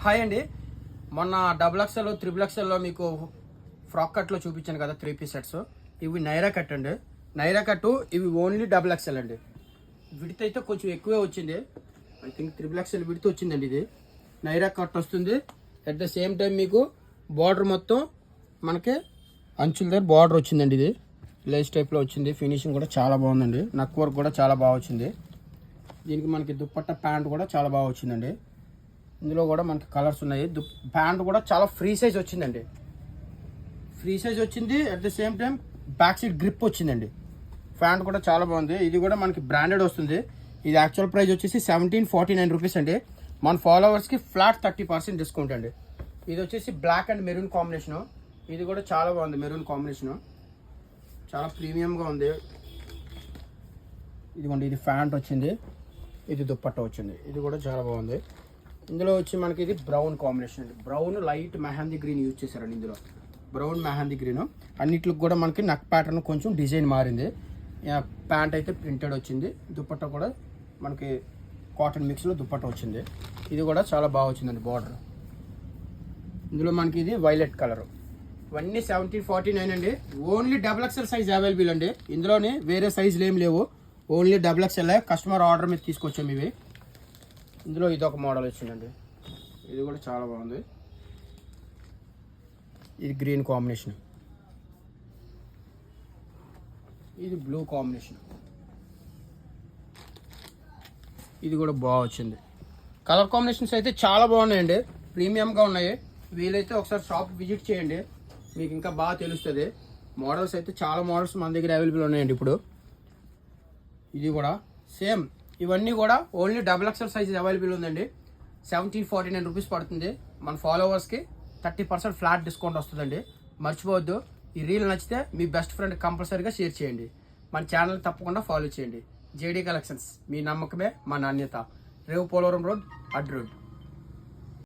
Hi అండి. మొన్న double XL triple ఎక్స్ఎల్లో మీకు ఫ్రాక్ కట్లో చూపించాను కదా 3 పీస్ సెట్స్. ఇవి నైరా కట్ అండి. నైరా కట్ ఇవి ఓన్లీ డబుల్ ఎక్స్ఎల్ అండి. విడత అయితే కొంచెం ఎక్కువే వచ్చింది. ఐ థింక్ త్రిబుల్ ఎక్స్ఎల్ విడత వచ్చిందండి. ఇది నైరా కట్ వస్తుంది. అట్ ద సేమ్ టైం మీకు బార్డర్ మొత్తం మనకి అంచుల దగ్గర బార్డర్ వచ్చిందండి. ఇది లేస్ టైప్లో వచ్చింది. ఫినిషింగ్ కూడా చాలా బాగుందండి. నక్ వర్క్ కూడా చాలా బాగా వచ్చింది. దీనికి మనకి దుప్పట్ట ప్యాంట్ కూడా చాలా బాగా వచ్చిందండి. ఇందులో కూడా మనకి కలర్స్ ఉన్నాయి. ప్యాంట్ కూడా చాలా ఫ్రీ సైజ్ వచ్చిందండి. ఫ్రీ సైజ్ వచ్చింది. At the same time back side grip వచ్చిందండి. ప్యాంట్ కూడా చాలా బాగుంది. ఇది కూడా మనకి బ్రాండెడ్ వస్తుంది. ఇది యాక్చువల్ ప్రైస్ వచ్చేసి 1749 రూపీస్ అండి. మన ఫాలోవర్స్కి ఫ్లాట్ 30% డిస్కౌంట్ అండి. ఇది వచ్చేసి బ్లాక్ అండ్ మెరూన్ కాంబినేషను. ఇది కూడా చాలా బాగుంది. మెరూన్ కాంబినేషను చాలా ప్రీమియంగా ఉంది. ఇదిగోండి, ఇది ప్యాంట్ వచ్చింది. ఇది దుప్పట్ట వచ్చింది. ఇది కూడా చాలా బాగుంది. ఇందులో వచ్చి మనకి ఇది బ్రౌన్ కాంబినేషన్ అండి. Brown light mehndi green use చేశారండి. ఇందులో బ్రౌన్ మెహందీ గ్రీన్. అన్నిటికి కూడా మనకి నక్ ప్యాటర్న్ కొంచెం డిజైన్ మారింది. ప్యాంట్ అయితే ప్రింటెడ్ వచ్చింది. దుప్పట్ట కూడా మనకి కాటన్ మిక్స్లో దుప్పట్ట వచ్చింది. ఇది కూడా చాలా బాగా వచ్చిందండి బార్డర్. ఇందులో మనకి ఇది వైలెట్ కలర్. ఇవన్నీ 1749 అండి. Only double XL size available అండి. ఇందులోనే వేరే సైజులు ఏం లేవు. Only double XL. Customer order మీద తీసుకొచ్చాము ఇవి. ఇందులో ఇది ఒక మోడల్ వచ్చిందండి. ఇది కూడా చాలా బాగుంది. ఇది గ్రీన్ కాంబినేషన్. ఇది బ్లూ కాంబినేషన్. ఇది కూడా బాగా వచ్చింది. కలర్ కాంబినేషన్స్ అయితే చాలా బాగున్నాయండి. ప్రీమియంగా ఉన్నాయి. వీలైతే ఒకసారి షాప్ విజిట్ చేయండి, మీకు ఇంకా బాగా తెలుస్తుంది. మోడల్స్ అయితే చాలా మోడల్స్ మన దగ్గర అవైలబుల్ ఉన్నాయండి ఇప్పుడు. ఇది కూడా సేమ్. ఇవన్నీ కూడా only double XL size available ఉందండి. 1749 రూపీస్ పడుతుంది. మన ఫాలోవర్స్కి 30% ఫ్లాట్ డిస్కౌంట్ వస్తుందండి. మర్చిపోవద్దు. ఈ రీల్ నచ్చితే మీ బెస్ట్ ఫ్రెండ్ కంపల్సరీగా షేర్ చేయండి. మన ఛానల్ తప్పకుండా ఫాలో చేయండి. జేడీ కలెక్షన్స్, మీ నమ్మకమే మా నాణ్యత. రేవు పోలవరం రోడ్, అడ్ రోడ్.